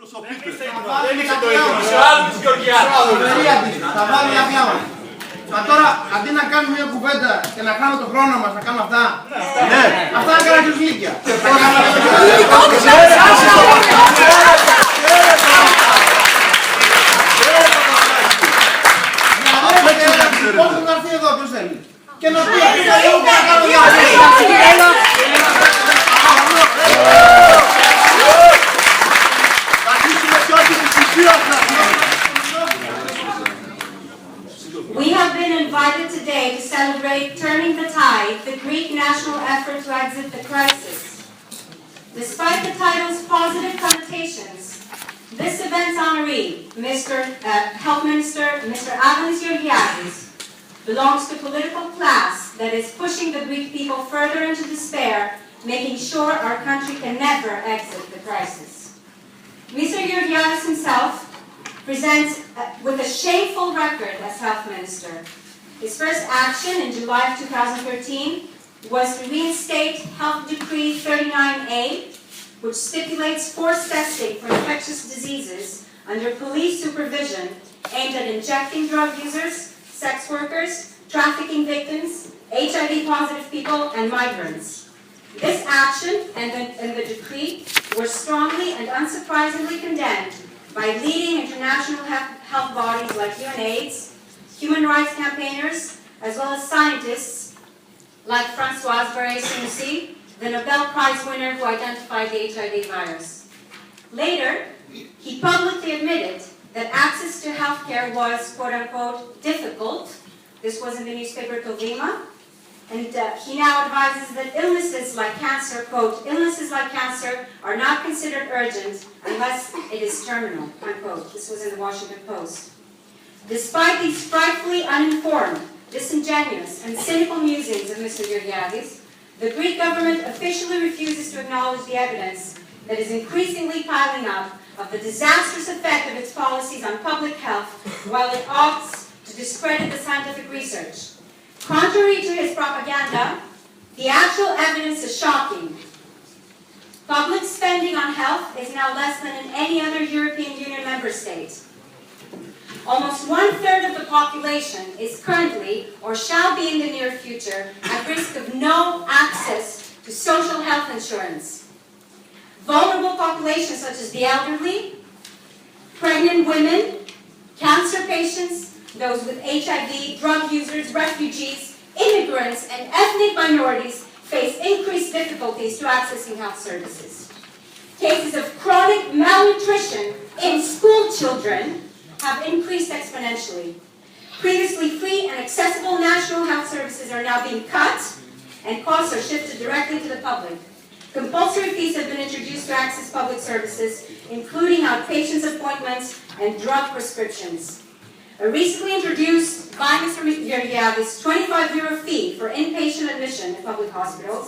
εκπροσωπείτε. Δεν είσαι το ίδιο. Ο Αδωνις Γεωργιαδης. Θα βάλει μια διάμα. Μα τώρα, αντί να κάνουμε μια κουβέντα και να κάνουμε τον χρόνο μας να κάνουμε αυτά, αυτά να κάνουμε τους λύκια. Πώς θα έρθει εδώ, ποιος θέλει. Και να πει αυτή τα λόγια να κάνουμε We have been invited today to celebrate turning the tide, the Greek national effort to exit the crisis. Despite the title's positive connotations, this event's honoree, Health Minister Mr. Αδωνις Γεωργιadis, belongs to a political class that is pushing the Greek people further into despair, making sure our country can never exit the crisis. Mr. Georgiadis himself presents with a shameful record as health minister. His first action in July of 2013 was to reinstate Health Decree 39A, which stipulates forced testing for infectious diseases under police supervision aimed at injecting drug users, sex workers, trafficking victims, HIV-positive people, and migrants. This action and the decree were strongly and unsurprisingly condemned by leading international health bodies like UNAIDS, human rights campaigners, as well as scientists like Françoise Barré-Sinoussi, the Nobel Prize winner who identified the HIV virus. Later, he publicly admitted that access to healthcare was, quote-unquote, difficult. This was in the newspaper Tovima. And he now advises that illnesses like cancer, quote, illnesses like cancer are not considered urgent unless it is terminal, unquote. This was in the Washington Post. Despite these frightfully uninformed, disingenuous, and cynical musings of Mr. Georgiadis, the Greek government officially refuses to acknowledge the evidence that is increasingly piling up of the disastrous effect of its policies on public health, while it opts to discredit the scientific research. Contrary to his propaganda, the actual evidence is shocking. Public spending on health is now less than in any other European Union member state. Almost 1/3 of the population is currently, or shall be in the near future, at risk of no access to social health insurance. Vulnerable populations such as the elderly, pregnant women, cancer patients, those with HIV, drug users, refugees, immigrants, and ethnic minorities face increased difficulties to accessing health services. Cases of chronic malnutrition in school children have increased exponentially. Previously free and accessible national health services are now being cut, and costs are shifted directly to the public. Compulsory fees have been introduced to access public services, including outpatient appointments and drug prescriptions. A recently introduced by Mr. Georgiadis €25 fee for inpatient admission in public hospitals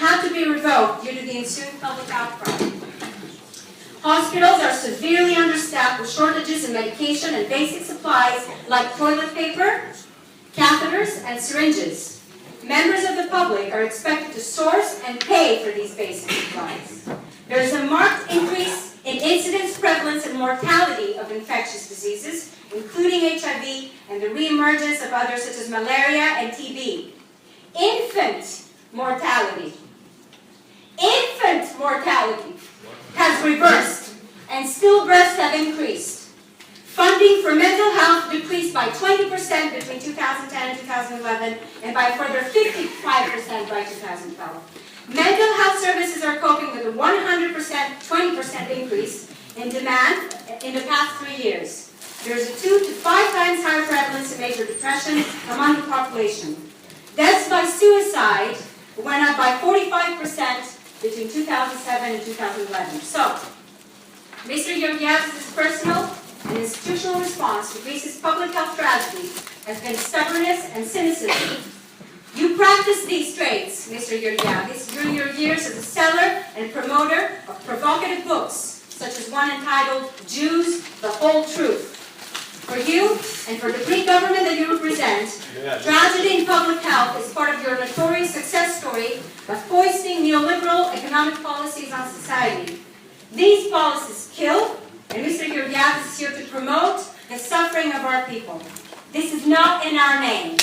had to be revoked due to the ensuing public outcry. Hospitals are severely understaffed with shortages in medication and basic supplies like toilet paper, catheters, and syringes. Members of the public are expected to source and pay for these basic supplies. There is a marked increase in incidence, prevalence, and mortality of infectious diseases, including HIV and the reemergence of others such as malaria and TB. Infant mortality has reversed, and stillbirths have increased. Funding for mental health decreased by 20% between 2010 and 2011, and by a further 55% by 2012. Mental health services are coping with a 20% increase in demand in the past 3 years. There is a 2 to 5 times higher prevalence of major depression among the population. Deaths by suicide went up by 45% between 2007 and 2011. So, Mr. Georgiadis' personal and institutional response to Greece's public health tragedy has been stubbornness and cynicism. You practiced these traits, Mr. Georgiadis, during your years as a seller and promoter of provocative books, such as one entitled Jews, the Whole Truth. For you and for the Greek government that you represent, tragedy in public health is part of your notorious success story of foisting neoliberal economic policies on society. These policies kill, people. This is not in our name.